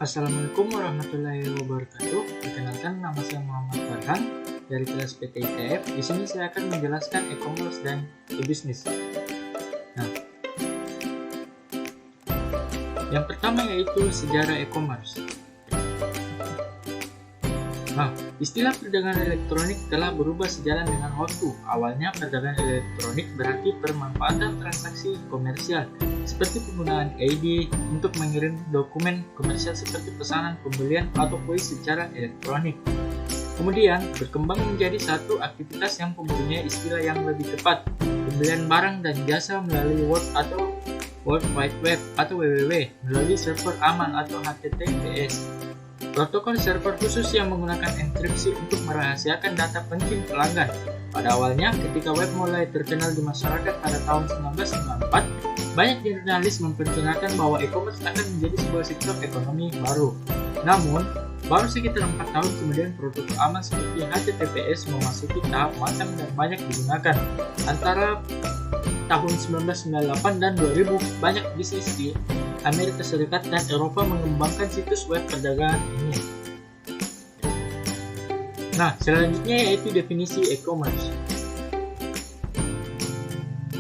Assalamualaikum warahmatullahi wabarakatuh. Perkenalkan, nama saya Muhammad Farhan dari kelas PT ITF. Di sini saya akan menjelaskan e-commerce dan e-business. Nah, yang pertama yaitu sejarah e-commerce. Nah, istilah perdagangan elektronik telah berubah sejalan dengan waktu. Awalnya, perdagangan elektronik berarti pemanfaatan transaksi komersial, seperti penggunaan ID untuk mengirim dokumen komersial seperti pesanan, pembelian, atau kuis secara elektronik. Kemudian, berkembang menjadi satu aktivitas yang mempunyai istilah yang lebih tepat, pembelian barang dan jasa melalui World Wide Web atau WWW, melalui server aman atau HTTPS. Protokol server khusus yang menggunakan enkripsi untuk merahasiakan data penting pelanggan. Pada awalnya, ketika web mulai terkenal di masyarakat pada tahun 1994, banyak jurnalis memperkirakan bahwa e-commerce akan menjadi sebuah sektor ekonomi baru. Namun, baru sekitar 4 tahun kemudian protokol aman seperti HTTPS memasuki tahap matang dan banyak digunakan. Antara tahun 1998 dan 2000, banyak bisnis di Amerika Serikat dan Eropa mengembangkan situs web perdagangan ini. Nah, selanjutnya yaitu definisi e-commerce.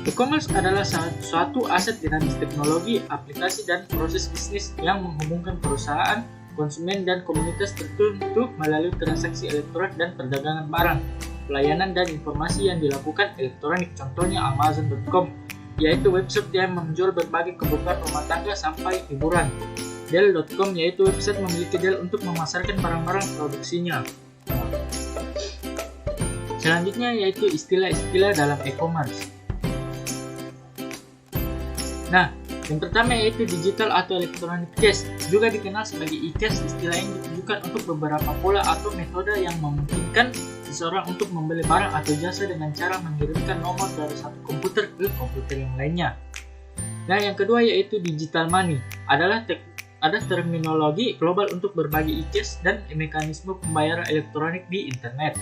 E-commerce adalah suatu aset dinamis teknologi, aplikasi, dan proses bisnis yang menghubungkan perusahaan, konsumen, dan komunitas tertentu melalui transaksi elektronik dan perdagangan barang, pelayanan, dan informasi yang dilakukan elektronik. Contohnya Amazon.com, yaitu website yang menjual berbagai kebutuhan rumah tangga sampai hiburan. Dell.com, yaitu website memiliki Dell untuk memasarkan barang-barang produksinya. Selanjutnya yaitu istilah-istilah dalam e-commerce. Nah, yang pertama yaitu digital atau electronic cash, juga dikenal sebagai e-cash. Istilah ini ditujukan untuk beberapa pola atau metode yang memungkinkan seseorang untuk membeli barang atau jasa dengan cara mengirimkan nomor dari satu komputer ke komputer yang lainnya. Nah, yang kedua yaitu digital money, ada terminologi global untuk berbagi e-cash dan mekanisme pembayaran elektronik di internet.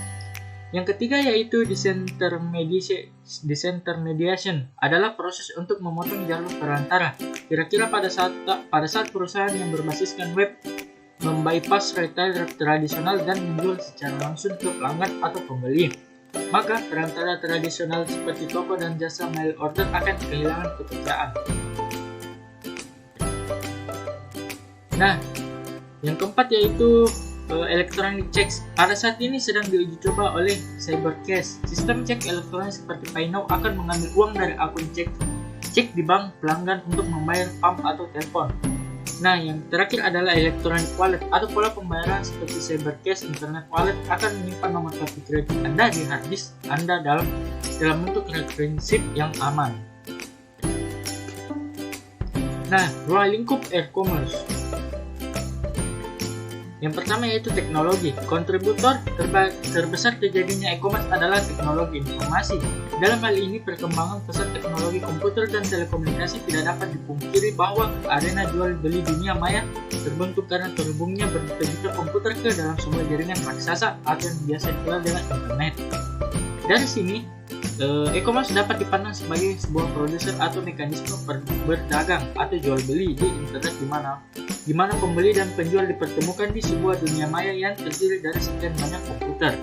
Yang ketiga yaitu disintermediation, adalah proses untuk memotong jalur perantara. Kira-kira pada saat perusahaan yang berbasiskan web membypass retailer tradisional dan menjual secara langsung ke pelanggan atau pembeli, maka perantara tradisional seperti toko dan jasa mail order akan kehilangan pekerjaan. Nah, yang keempat yaitu electronic checks. Pada saat ini sedang diuji coba oleh Cybercash. Sistem cek elektronik seperti PayNow akan mengambil uang dari akun cek di bank pelanggan untuk membayar pump atau telepon. Nah, yang terakhir adalah electronic wallet atau pola pembayaran seperti Cybercash. Internet wallet akan menyimpan nomor kartu kredit Anda di hard disk Anda dalam bentuk referensi yang aman. Nah, ruang lingkup e-commerce. Yang pertama yaitu teknologi. Kontributor terbesar terjadinya e-commerce adalah teknologi informasi. Dalam hal ini, perkembangan pesat teknologi komputer dan telekomunikasi tidak dapat dipungkiri bahwa arena jual beli dunia maya terbentuk karena terhubungnya berjuta-juta komputer ke dalam sebuah jaringan raksasa atau yang biasa dikenal dengan internet. Dari sini, e-commerce dapat dipandang sebagai sebuah produser atau mekanisme berdagang atau jual beli di internet di mana pembeli dan penjual dipertemukan di sebuah dunia maya yang terdiri dari sekian banyak komputer.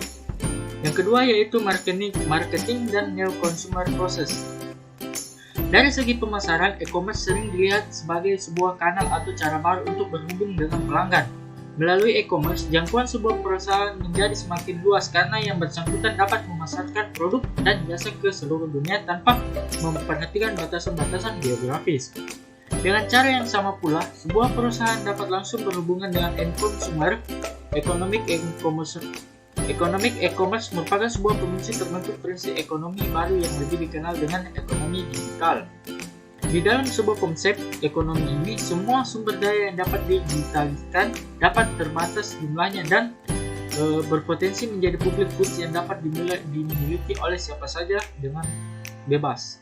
Yang kedua yaitu marketing dan new consumer process. Dari segi pemasaran, e-commerce sering dilihat sebagai sebuah kanal atau cara baru untuk berhubung dengan pelanggan. Melalui e-commerce, jangkauan sebuah perusahaan menjadi semakin luas karena yang bersangkutan dapat memasarkan produk dan jasa ke seluruh dunia tanpa memperhatikan batasan-batasan geografis. Dengan cara yang sama pula, sebuah perusahaan dapat langsung berhubungan dengan end consumer. Economic e-commerce merupakan sebuah fungsi terbentuk prinsip ekonomi baru yang lebih dikenal dengan ekonomi digital. Di dalam sebuah konsep ekonomi ini, semua sumber daya yang dapat digitaliskan dapat terbatas jumlahnya dan berpotensi menjadi public goods yang dapat dimiliki oleh siapa saja dengan bebas.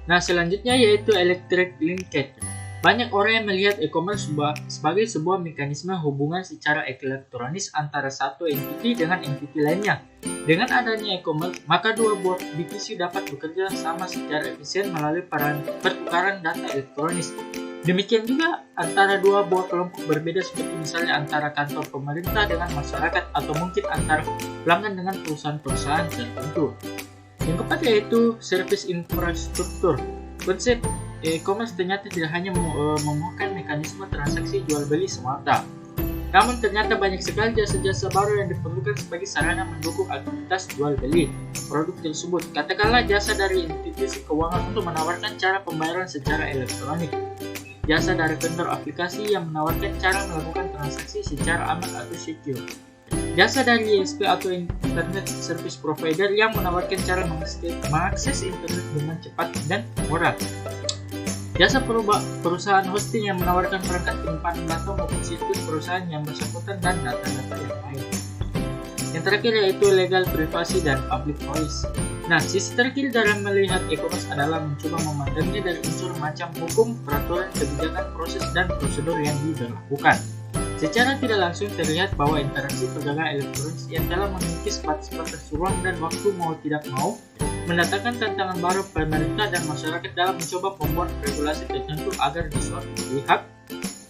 Nah, selanjutnya yaitu electronic linkage. Banyak orang yang melihat e-commerce sebagai sebuah mekanisme hubungan secara elektronis antara satu entiti dengan entiti lainnya. Dengan adanya e-commerce, maka dua buah divisi dapat bekerja sama secara efisien melalui pertukaran data elektronis. Demikian juga antara dua buah kelompok berbeda seperti misalnya antara kantor pemerintah dengan masyarakat atau mungkin antara pelanggan dengan perusahaan-perusahaan tertentu. Yang keempat yaitu service infrastruktur. Konsep e-commerce ternyata tidak hanya memuahkan mekanisme transaksi jual beli semata, namun ternyata banyak sekali jasa-jasa baru yang diperlukan sebagai sarana mendukung aktivitas jual beli produk tersebut. Katakanlah jasa dari institusi keuangan untuk menawarkan cara pembayaran secara elektronik, jasa dari vendor aplikasi yang menawarkan cara melakukan transaksi secara aman atau secure, jasa dari ISP atau Internet Service Provider yang menawarkan cara mengakses internet dengan cepat dan murah, jasa perusahaan hosting yang menawarkan perangkat penyimpanan data maupun situs perusahaan yang bersangkutan dan data-data yang lain. Yang terakhir yaitu legal privasi dan public voice. Nah, sisi terakhir dalam melihat e-commerce adalah mencoba memandangnya dari unsur macam hukum, peraturan, kebijakan, proses, dan prosedur yang diberlakukan. Secara tidak langsung terlihat bahwa interaksi perdagangan elektronik yang telah memiliki batas-batas ruang dan waktu mau tidak mau mendatangkan tantangan baru pemerintah dan masyarakat dalam mencoba membuat regulasi tertentu agar di suatu pihak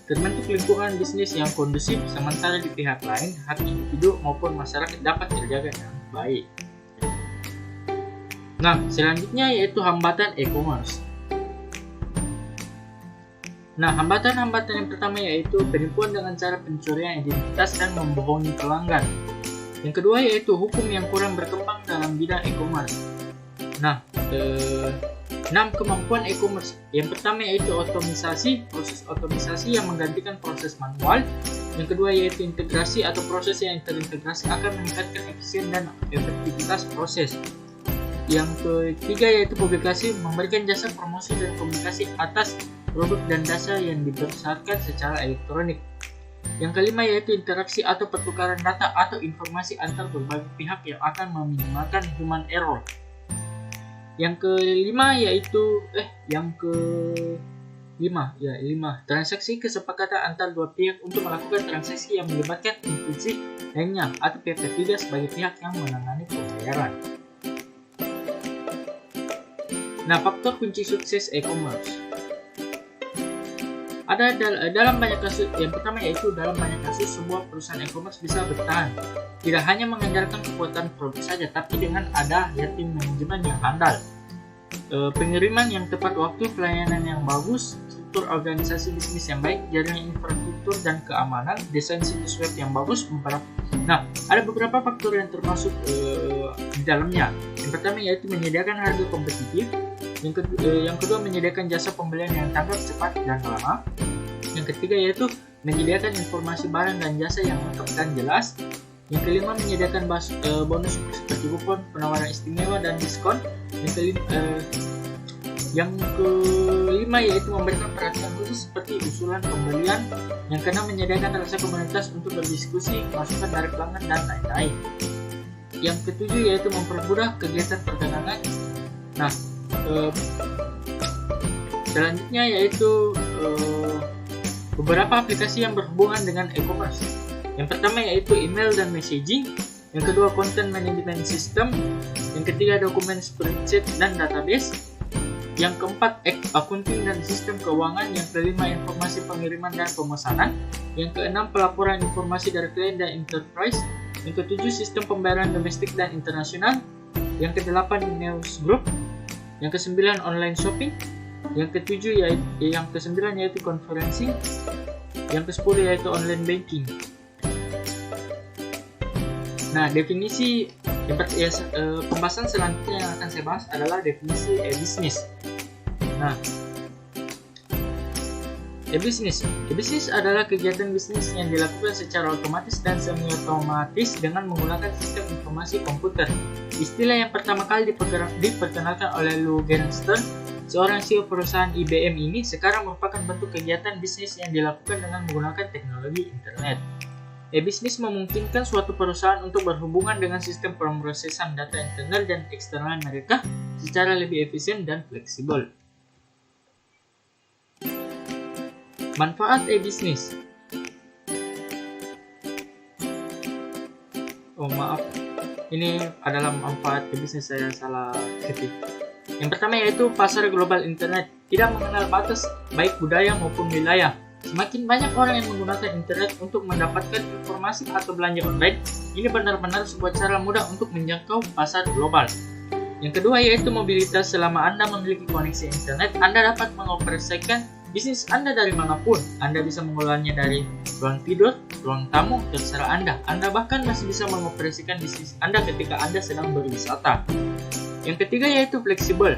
terbentuk lingkungan bisnis yang kondusif, sementara di pihak lain hak individu maupun masyarakat dapat terjaga dengan baik. Nah, selanjutnya yaitu hambatan e-commerce. Nah, hambatan-hambatan yang pertama yaitu penipuan dengan cara pencurian identitas dan membohongi pelanggan. Yang kedua yaitu hukum yang kurang berkembang dalam bidang e-commerce. Nah, 6 kemampuan e-commerce. Yang pertama yaitu otomisasi, proses otomisasi yang menggantikan proses manual. Yang kedua yaitu integrasi atau proses yang terintegrasi akan meningkatkan efisien dan efektivitas proses. Yang ketiga yaitu publikasi, memberikan jasa promosi dan komunikasi atas produk dan jasa yang dibesarkan secara elektronik. Yang kelima yaitu interaksi atau pertukaran data atau informasi antar berbagai pihak yang akan meminimalkan human error. Yang kelima yaitu transaksi kesepakatan antar dua pihak untuk melakukan transaksi yang melibatkan institusi lainnya atau pihak ketiga sebagai pihak yang menangani pembayaran. Nah, faktor kunci sukses e-commerce. Ada dalam banyak kasus. Yang pertama yaitu dalam banyak kasus sebuah perusahaan e-commerce bisa bertahan tidak hanya mengandalkan kekuatan produk saja, tapi dengan ada tim manajemen yang handal, pengiriman yang tepat waktu, pelayanan yang bagus, struktur organisasi bisnis yang baik, jaringan infrastruktur dan keamanan, desain situs web yang bagus. Nah, ada beberapa faktor yang termasuk di dalamnya. Yang pertama yaitu menyediakan harga kompetitif. Yang kedua menyediakan jasa pembelian yang tanggap, cepat, dan lama. Yang ketiga yaitu menyediakan informasi barang dan jasa yang lengkap dan jelas. Yang kelima menyediakan bonus seperti kupon, penawaran istimewa, dan diskon. Yang kelima yaitu memberikan perhatian khusus seperti usulan pembelian. Yang keenam menyediakan rasa komunitas untuk berdiskusi, masukan dari pelanggan, dan lain-lain. Yang ketujuh yaitu mempermudah kegiatan perdagangan. Nah, selanjutnya yaitu beberapa aplikasi yang berhubungan dengan e-commerce. Yang pertama yaitu email dan messaging. Yang kedua content management system. Yang ketiga dokumen spreadsheet dan database. Yang keempat accounting dan sistem keuangan. Yang kelima informasi pengiriman dan pemesanan. Yang keenam pelaporan informasi dari klien dan enterprise. Yang ketujuh sistem pembayaran domestik dan internasional. Yang kedelapan news group. Yang kesembilan online shopping. Yang kesembilan yaitu conferencing. Yang ke-10 yaitu online banking. Nah, definisi pembahasan selanjutnya yang akan saya bahas adalah definisi e-business. Nah, e-business adalah kegiatan bisnis yang dilakukan secara otomatis dan semi-otomatis dengan menggunakan sistem informasi komputer. Istilah yang pertama kali diperkenalkan oleh Lou Gerstner, seorang CEO perusahaan IBM ini, sekarang merupakan bentuk kegiatan bisnis yang dilakukan dengan menggunakan teknologi internet. E-business memungkinkan suatu perusahaan untuk berhubungan dengan sistem pemrosesan data internal dan eksternal mereka secara lebih efisien dan fleksibel. Manfaat e-business. Ini adalah manfaat ke bisnis saya salah ketik. Yang pertama yaitu pasar global internet. Tidak mengenal batas baik budaya maupun wilayah. Semakin banyak orang yang menggunakan internet untuk mendapatkan informasi atau belanja online, ini benar-benar sebuah cara mudah untuk menjangkau pasar global. Yang kedua yaitu mobilitas. Selama Anda memiliki koneksi internet, Anda dapat mengoperasikan bisnis Anda dari manapun. Anda bisa mengolahnya dari ruang tidur, ruang tamu, terserah Anda. Anda bahkan masih bisa mengoperasikan bisnis Anda ketika Anda sedang berwisata. Yang ketiga yaitu fleksibel.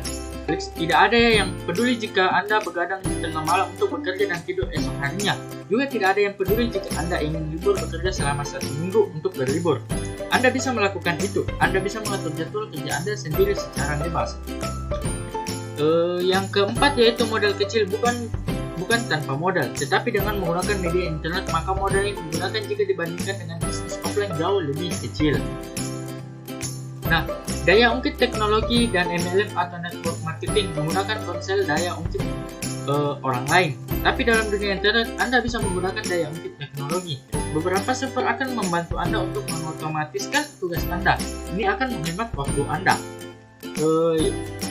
Tidak ada yang peduli jika Anda begadang di tengah malam untuk bekerja dan tidur esok harinya. Juga tidak ada yang peduli jika Anda ingin libur bekerja selama 1 minggu untuk berlibur. Anda bisa melakukan itu. Anda bisa mengatur jadwal kerja Anda sendiri secara bebas. Yang keempat yaitu modal kecil, bukan tanpa modal, tetapi dengan menggunakan media internet, maka modal yang digunakan jika dibandingkan dengan bisnis offline jauh lebih kecil. Nah, daya ungkit teknologi dan MLM atau network marketing menggunakan ponsel daya ungkit orang lain. Tapi dalam dunia internet, Anda bisa menggunakan daya ungkit teknologi. Beberapa server akan membantu Anda untuk mengotomatiskan tugas Anda. Ini akan menghemat waktu Anda.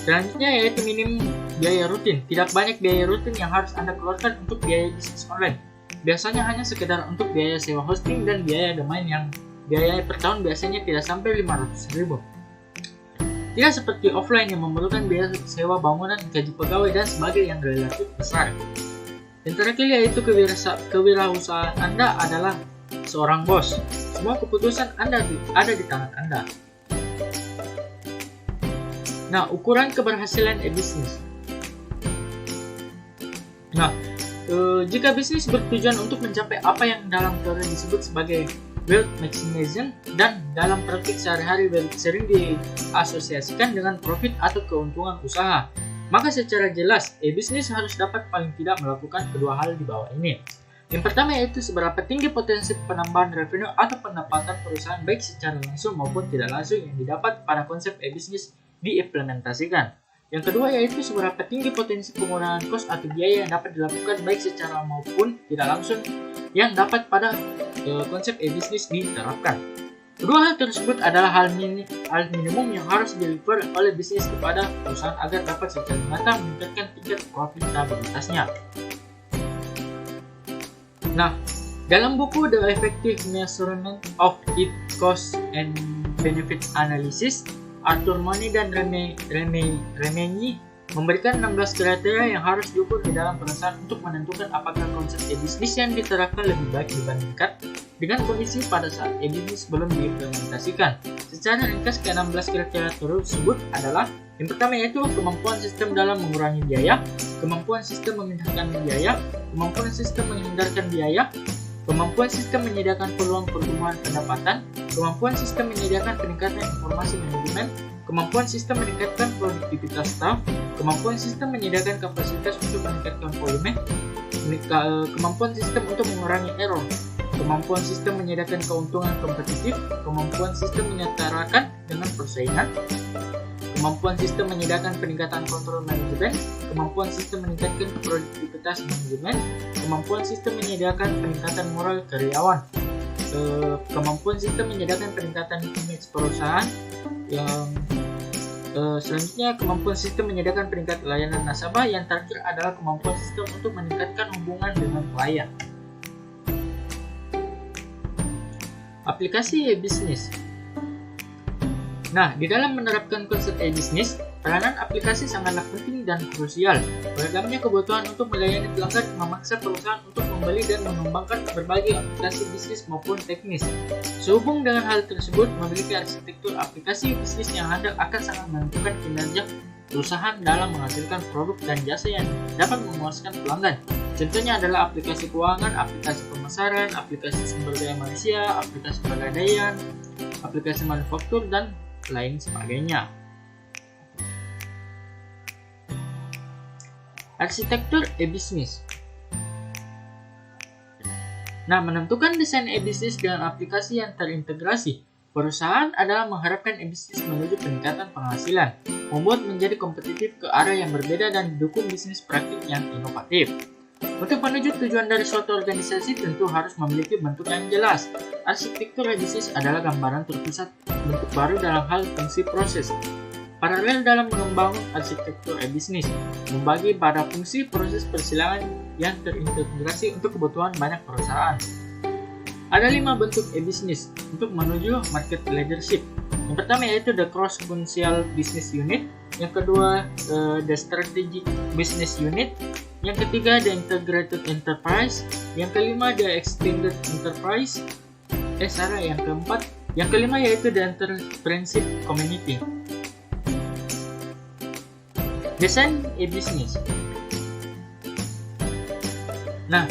Selanjutnya yaitu minim biaya rutin. Tidak banyak biaya rutin yang harus Anda keluarkan untuk biaya bisnis online. Biasanya hanya sekedar untuk biaya sewa hosting dan biaya domain yang biaya per tahun biasanya tidak sampai 500.000. Tidak seperti offline yang memerlukan biaya sewa bangunan, gaji pegawai, dan sebagainya yang relatif besar. Yang terakhir yaitu kewirausahaan Anda adalah seorang bos. Semua keputusan Anda ada di tangan Anda. Nah, ukuran keberhasilan e-bisnis. Nah, jika bisnis bertujuan untuk mencapai apa yang dalam teori disebut sebagai wealth maximization dan dalam praktik sehari-hari sering diasosiasikan dengan profit atau keuntungan usaha, maka secara jelas e-bisnis harus dapat paling tidak melakukan kedua hal di bawah ini. Yang pertama yaitu seberapa tinggi potensi penambahan revenue atau pendapatan perusahaan baik secara langsung maupun tidak langsung yang didapat pada konsep e-bisnis diimplementasikan. Yang kedua yaitu seberapa tinggi potensi penggunaan kos atau biaya yang dapat dilakukan baik secara maupun tidak langsung yang dapat pada konsep e-bisnis diterapkan. Kedua hal tersebut adalah hal minimum yang harus deliver oleh bisnis kepada perusahaan agar dapat secara nyata meningkatkan tingkat profitabilitasnya. Nah, dalam buku The Effective Measurement of Its Cost and Benefit Analysis, Arthur Money dan Remeni memberikan 16 kriteria yang harus diukur di dalam perusahaan untuk menentukan apakah konsep e-bisnis yang diterapkan lebih baik dibandingkan dengan kondisi pada saat e-bisnis belum diimplementasikan. Secara ringkas, ke-16 kriteria tersebut adalah yang pertama yaitu kemampuan sistem dalam mengurangi biaya, kemampuan sistem memindahkan biaya, kemampuan sistem menghindarkan biaya, kemampuan sistem menyediakan peluang pertumbuhan pendapatan, kemampuan sistem menyediakan peningkatan informasi manajemen, kemampuan sistem meningkatkan produktivitas staf, kemampuan sistem menyediakan kapasitas untuk meningkatkan volume, kemampuan sistem untuk mengurangi error, kemampuan sistem menyediakan keuntungan kompetitif, kemampuan sistem menyetarakan dengan persaingan, kemampuan sistem menyediakan peningkatan kontrol manajemen, kemampuan sistem meningkatkan produktivitas manajemen, kemampuan sistem menyediakan peningkatan moral karyawan, kemampuan sistem menyediakan peningkatan image perusahaan, yang selanjutnya kemampuan sistem menyediakan peningkatan layanan nasabah, yang terakhir adalah kemampuan sistem untuk meningkatkan hubungan dengan klien. Aplikasi e-bisnis. Nah, di dalam menerapkan konsep e-bisnis, peranan aplikasi sangatlah penting dan krusial. Beragamnya kebutuhan untuk melayani pelanggan memaksa perusahaan untuk membeli dan mengembangkan berbagai aplikasi bisnis maupun teknis. Sehubung dengan hal tersebut, memiliki arsitektur aplikasi bisnis yang handal akan sangat menentukan kinerja perusahaan dalam menghasilkan produk dan jasa yang dapat memuaskan pelanggan. Contohnya adalah aplikasi keuangan, aplikasi pemasaran, aplikasi sumber daya manusia, aplikasi pegadaian, aplikasi manufaktur, dan lain sebagainya. Arsitektur e-bisnis. Nah, menentukan desain e-bisnis dengan aplikasi yang terintegrasi. Perusahaan adalah mengharapkan e-bisnis menuju peningkatan penghasilan, membuat menjadi kompetitif ke arah yang berbeda dan didukung bisnis praktik yang inovatif. Untuk menuju tujuan dari suatu organisasi tentu harus memiliki bentuk yang jelas. Arsitektur e-bisnis adalah gambaran terpusat bentuk baru dalam hal fungsi proses. Paralel dalam mengembangkan arsitektur e-bisnis, membagi pada fungsi proses persilangan yang terintegrasi untuk kebutuhan banyak perusahaan. Ada 5 bentuk e-bisnis untuk menuju market leadership. Yang pertama yaitu the cross-functional business unit, yang kedua the strategic business unit, yang ketiga the integrated enterprise, yang kelima the extended enterprise, yang kelima yaitu the entrepreneurship community. Desain e-bisnis. Nah,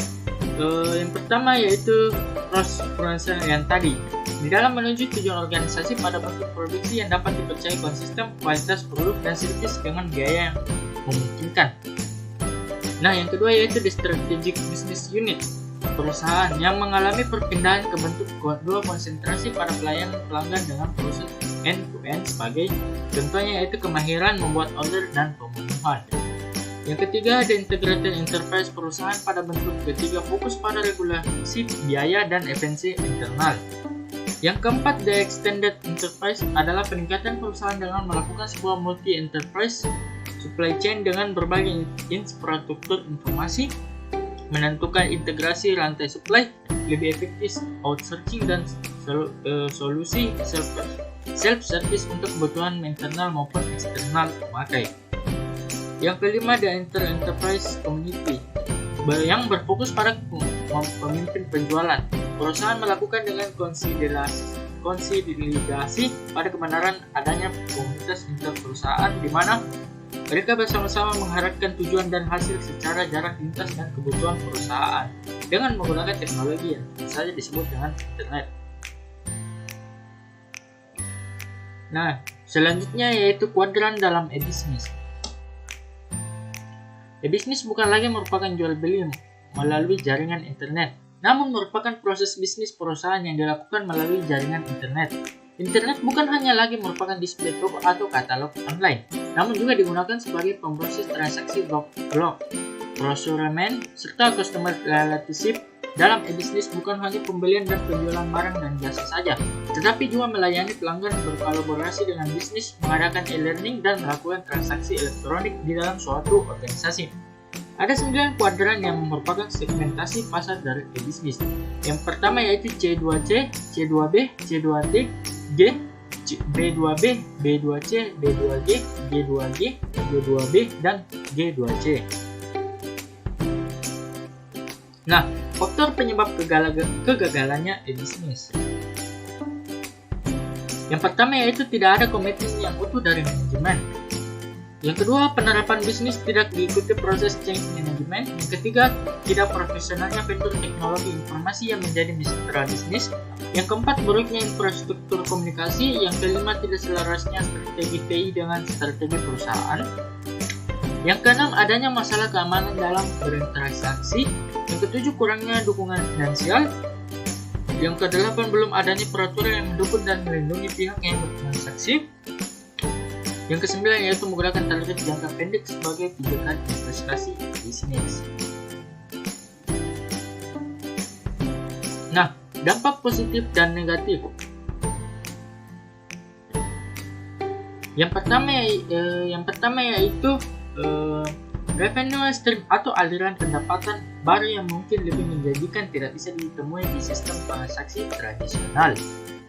yang pertama yaitu cross-functional yang tadi. Di dalam menuju tujuan organisasi pada bentuk produksi yang dapat dipercayai konsisten, kualitas produk dan servis dengan biaya yang memungkinkan. Nah, yang kedua yaitu the strategic business unit, perusahaan yang mengalami perpindahan ke bentuk dua konsentrasi pada pelayanan pelanggan dengan proses end-to-end sebagai contohnya yaitu kemahiran membuat order dan pemenuhan. Yang ketiga, the integrated enterprise, perusahaan pada bentuk ketiga fokus pada regulasi, biaya, dan efisiensi internal. Yang keempat, the extended enterprise adalah peningkatan perusahaan dengan melakukan sebuah multi-enterprise supply chain dengan berbagai infrastruktur informasi, menentukan integrasi rantai supply, lebih efektif outsourcing dan solusi self-service untuk kebutuhan internal maupun eksternal pemakai. Yang kelima, the enterprise community yang berfokus pada pemimpin penjualan. Perusahaan melakukan dengan konsolidasi pada kebenaran adanya komunitas interperusahaan di mana mereka bersama-sama mengharapkan tujuan dan hasil secara jarak lintas dan kebutuhan perusahaan dengan menggunakan teknologi yang saja disebut dengan internet. Nah, selanjutnya yaitu kuadran dalam e-bisnis. E-bisnis bukan lagi merupakan jual beli melalui jaringan internet, namun merupakan proses bisnis perusahaan yang dilakukan melalui jaringan internet. Internet bukan hanya lagi merupakan display toko atau katalog online, namun juga digunakan sebagai pemproses transaksi blok, procurement, serta customer relationship. Dalam e-bisnis bukan hanya pembelian dan penjualan barang dan jasa saja, tetapi juga melayani pelanggan, berkolaborasi dengan bisnis, mengadakan e-learning, dan melakukan transaksi elektronik di dalam suatu organisasi. Ada 9 kuadran yang merupakan segmentasi pasar dari e-bisnis. Yang pertama yaitu C2C, C2B, C2D, G, B2B, B2C, B2G, G2G, G2B, dan G2C. Nah, faktor penyebab kegagalannya e-bisnis. Yang pertama yaitu tidak ada komitmen yang utuh dari manajemen. Yang kedua, penerapan bisnis tidak diikuti proses change management. Yang ketiga, tidak profesionalnya vendor teknologi informasi yang menjadi mitra bisnis. Yang keempat, buruknya infrastruktur komunikasi. Yang kelima, tidak selarasnya strategi TI dengan strategi perusahaan. Yang keenam, adanya masalah keamanan dalam berinteraksi. Yang ketujuh, kurangnya dukungan finansial. Yang kedelapan, belum adanya peraturan yang mendukung dan melindungi pihak yang bertransaksi. Yang kesembilan yaitu menggunakan target jangka pendek sebagai pijakan investasi bisnis. Nah, dampak positif dan negatif. Yang pertama yaitu revenue stream atau aliran pendapatan baru yang mungkin lebih menjanjikan tidak bisa ditemui di sistem transaksi tradisional.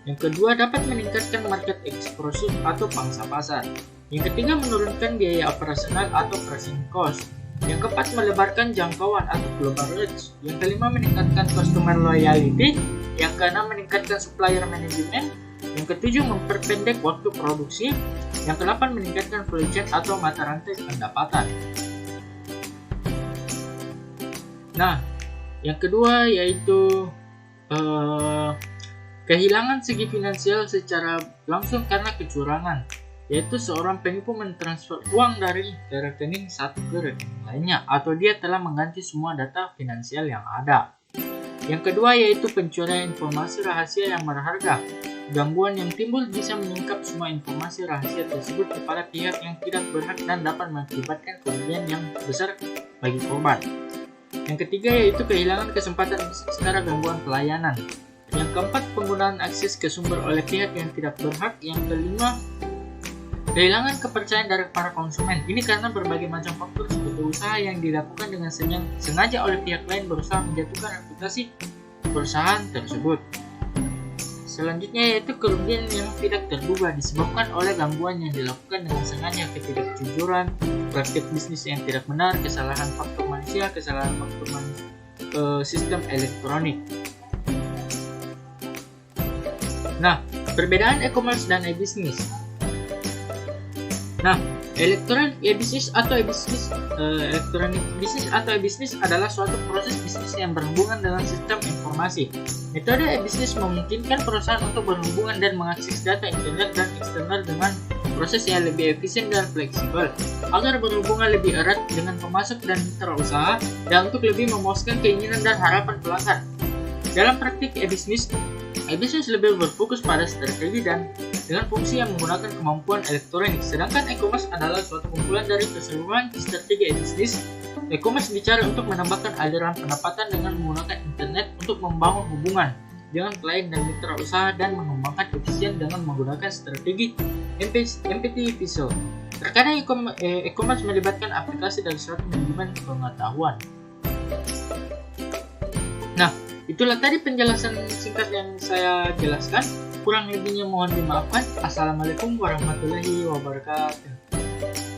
Yang kedua, dapat meningkatkan market exposure atau pangsa pasar. Yang ketiga, menurunkan biaya operasional atau pricing cost. Yang keempat, melebarkan jangkauan atau global reach. Yang kelima, meningkatkan customer loyalty. Yang keenam, meningkatkan supplier management. Yang ketujuh, memperpendek waktu produksi. Yang kedelapan, meningkatkan value chain atau mata rantai pendapatan. Nah, yang kedua yaitu kehilangan segi finansial secara langsung karena kecurangan, yaitu seorang penipu mentransfer uang dari rekening satu ke rekening lainnya, atau dia telah mengganti semua data finansial yang ada. Yang kedua yaitu pencurian informasi rahasia yang berharga. Gangguan yang timbul bisa menyingkap semua informasi rahasia tersebut kepada pihak yang tidak berhak dan dapat mengakibatkan kerugian yang besar bagi korban. Yang ketiga yaitu kehilangan kesempatan bisnis karena gangguan pelayanan. Yang keempat, penggunaan akses ke sumber oleh pihak yang tidak berhak. Yang kelima, kehilangan kepercayaan dari para konsumen. Ini karena berbagai macam faktor seperti usaha yang dilakukan dengan sengaja oleh pihak lain berusaha menjatuhkan reputasi perusahaan tersebut. Selanjutnya yaitu kerugian yang tidak terduga disebabkan oleh gangguan yang dilakukan dengan sengaja, ketidakjujuran, praktik bisnis yang tidak benar, kesalahan faktor manusia, kesalahan faktor sistem elektronik. Nah, perbedaan e-commerce dan e-business. Nah, elektronik e-business atau e-business adalah suatu proses bisnis yang berhubungan dengan sistem informasi. Metode e-business memungkinkan perusahaan untuk berhubungan dan mengakses data internet dan eksternal dengan proses yang lebih efisien dan fleksibel, agar berhubungan lebih erat dengan pemasok dan mitra usaha, dan untuk lebih memuaskan keinginan dan harapan pelanggan. Dalam praktik e-business lebih berfokus pada strategi dan dengan fungsi yang menggunakan kemampuan elektronik, sedangkan e-commerce adalah suatu kumpulan dari keseluruhan strategi e-business. E-commerce bicara untuk menambahkan aliran pendapatan dengan menggunakan internet untuk membangun hubungan dengan klien dan mitra usaha dan mengembangkan efisien dengan menggunakan strategi empathy visual. Terkadang e-commerce melibatkan aplikasi dan suatu manajemen pengetahuan. Nah, itulah tadi penjelasan singkat yang saya jelaskan. Kurang lebihnya mohon dimaafkan. Assalamualaikum warahmatullahi wabarakatuh.